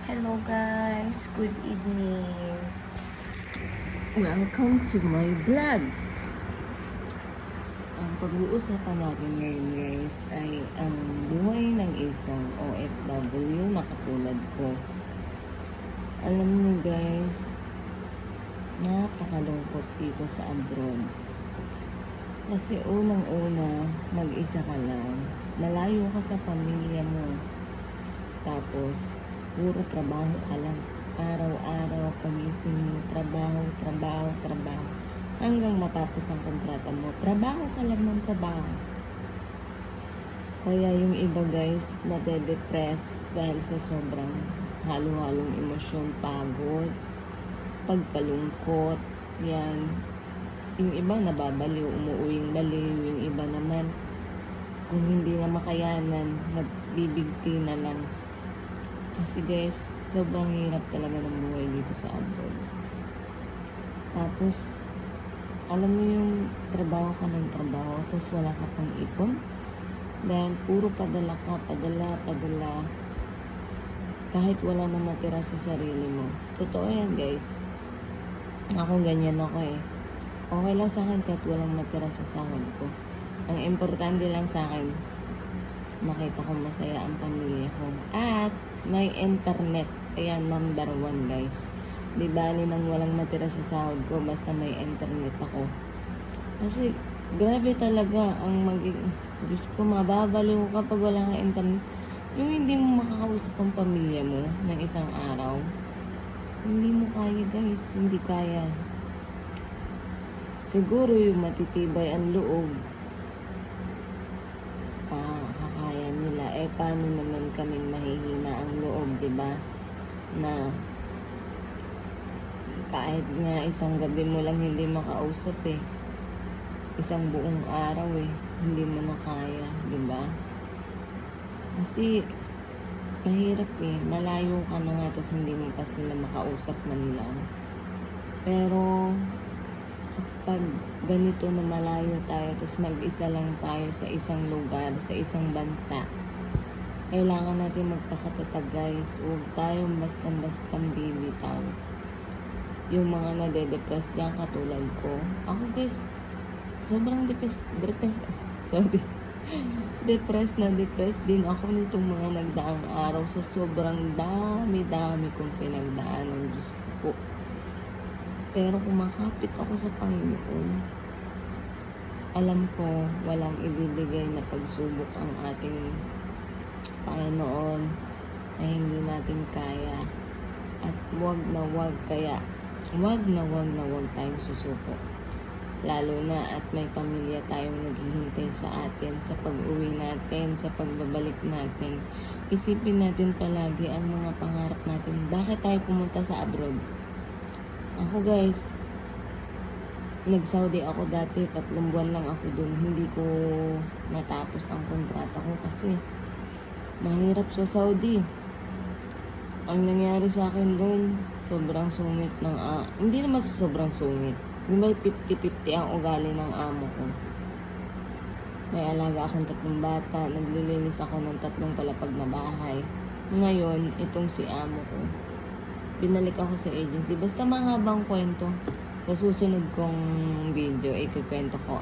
Hello guys, good evening. Welcome to my vlog. Ang pag-uusapan natin ngayon guys ay ang buhay ng isang OFW na katulad ko. Alam niyo guys, napakalungkot dito sa abroad. Kasi unang-una, mag-isa ka lang. Malayo ka sa pamilya mo. Tapos, puro trabaho ka lang. Araw-araw, pagising mo, trabaho. Hanggang matapos ang kontrata mo, trabaho ka lang ng trabaho. Kaya yung iba guys, nade-depress dahil sa sobrang halo-halong emosyon, pagod, pagkalungkot, yan. Yung iba nababaliw, umuuwing baliw. Yung iba naman, kung hindi na makayanan, nagbibigti na lang. Kasi guys, sobrang hirap talaga ng buhay dito sa abroad. Tapos, alam mo yung trabaho ka ng trabaho, tapos wala ka pang ipon. Dahil puro padala ka, padala. Kahit wala na matira sa sarili mo. Totoo yan guys. Ako ganyan ako eh. Okay lang sa akin kahit walang matira sa sahod ko. Ang importante lang sa akin, makita ko masaya ang pamilya ko. At may internet. Ayan, number 1 guys. Di bali nang walang matira sa sahod ko, basta may internet ako. Kasi, grabe talaga ang Diyos ko, mababaliw kapag wala kang internet. Yung hindi mo makakausap ang pamilya mo ng isang araw. Hindi mo kaya guys. Hindi kaya. Siguro yung matitibay ang loob, kakaya nila. Paano naman kaming mahihina ang loob, diba? Na kahit nga isang gabi mo lang hindi makausap isang buong araw hindi mo na kaya, diba? Kasi mahirap malayo ka na nga tapos hindi mo pa sila makausap man lang. Pero pag ganito na malayo tayo tapos mag-isa lang tayo sa isang lugar, sa isang bansa, kailangan natin magpakatatag guys. Huwag tayong bastang bibitaw. Yung mga nade-depress dyan katulad ko. Ako guys, sobrang depressed din ako nitong mga nagdaang araw sa sobrang dami kong pinagdaanan. Diyos ko po. Pero kumakapit ako sa Panginoon, alam ko walang ibibigay na pagsubok ang ating Panginoon na hindi natin kaya. At wag na wag tayong susuko. Lalo na at may pamilya tayong naghihintay sa atin, sa pag-uwi natin, sa pagbabalik natin. Isipin natin palagi ang mga pangarap natin. Bakit tayo pumunta sa abroad? Ako guys, nag-Saudi ako dati, 3 buwan lang ako dun. Hindi ko natapos ang kontrata ko kasi mahirap sa Saudi. Ang nangyari sa akin dun, sobrang sungit ng hindi naman sobrang sungit. May 50-50 ang ugali ng amo ko. May alaga akong 3 bata, naglilinis ako ng 3 palapag na bahay. Ngayon, itong si amo ko, binalik ako sa agency. Basta mahabang kwento. Sa susunod kong video, ikukwento ko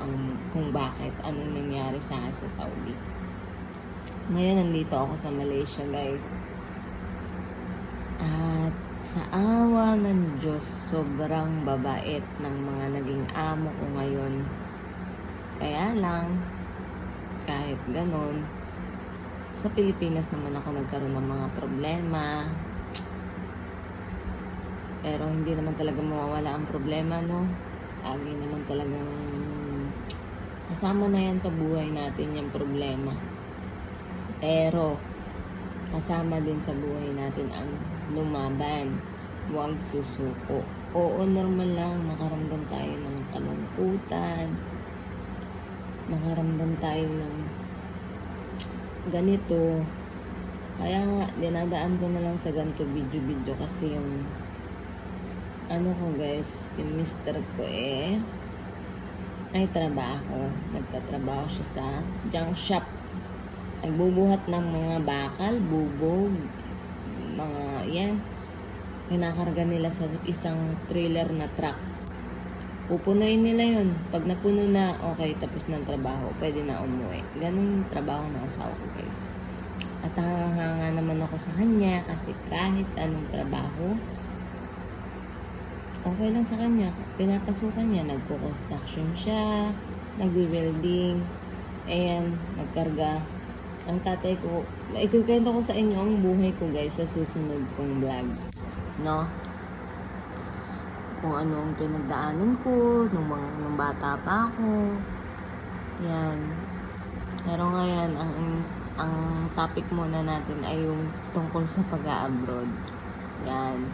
kung bakit, anong nangyari sa akin sa Saudi. Ngayon, nandito ako sa Malaysia, guys. At sa awa ng Diyos, sobrang babait ng mga naging amo ko ngayon. Kaya lang, kahit ganon, sa Pilipinas naman ako nagkaroon ng mga problema. Pero hindi naman talaga mawawala ang problema, no? Lagi naman talagang kasama na yan sa buhay natin yung problema. Pero kasama din sa buhay natin ang lumaban. Huwag susuko. Oo, normal lang makaramdam tayo ng kalungkutan. Makaramdam tayo ng ganito. Kaya nga, dinadaan ko na lang sa ganito video kasi yung ko guys, yung mister ko ay trabaho. Nagtatrabaho siya sa junk shop. Nagbubuhat ng mga bakal, bubog, mga yan, kinakarga nila sa isang trailer na truck. Pupunuin nila yun. Pag napuno na, okay, tapos ng trabaho, pwede na umuwi. Ganun yung trabaho ng asawa ko, guys. At hanga naman ako sa kanya kasi kahit anong trabaho, okay lang sa kanya. Pinapasukan niya, nagko-construction siya, nagwi-welding, ayan, nagkarga. Ang tatay ko, ikukwento ko sa inyo ang buhay ko, guys, sa susunod kong vlog. No? Kung ano ang pinagdaanan ko nung bata pa ako. Yan. Pero ngayon, ang topic muna natin ay yung tungkol sa pag-a-abroad. Yan.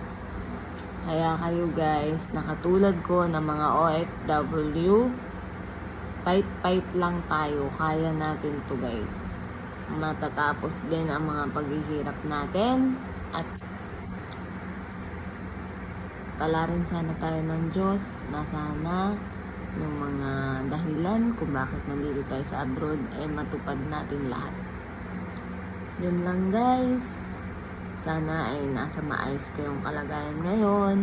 Kaya kayo guys, nakatulad ko na mga OFW, fight lang tayo. Kaya natin to guys. Matatapos din ang mga paghihirap natin at palarin sana tayo ng Diyos na sana yung mga dahilan kung bakit nandito tayo sa abroad ay matupad natin lahat. Yun lang guys. Sana ay nasa maayos kayong kalagayan ngayon.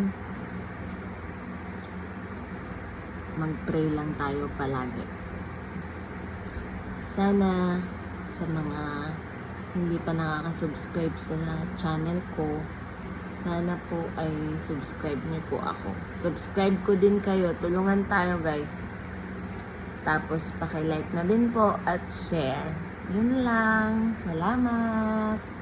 Mag-pray lang tayo palagi. Sana sa mga hindi pa nakaka-subscribe sa channel ko, sana po ay subscribe niyo po ako. Subscribe ko din kayo. Tulungan tayo guys. Tapos paki-like na din po at share. Yun lang. Salamat.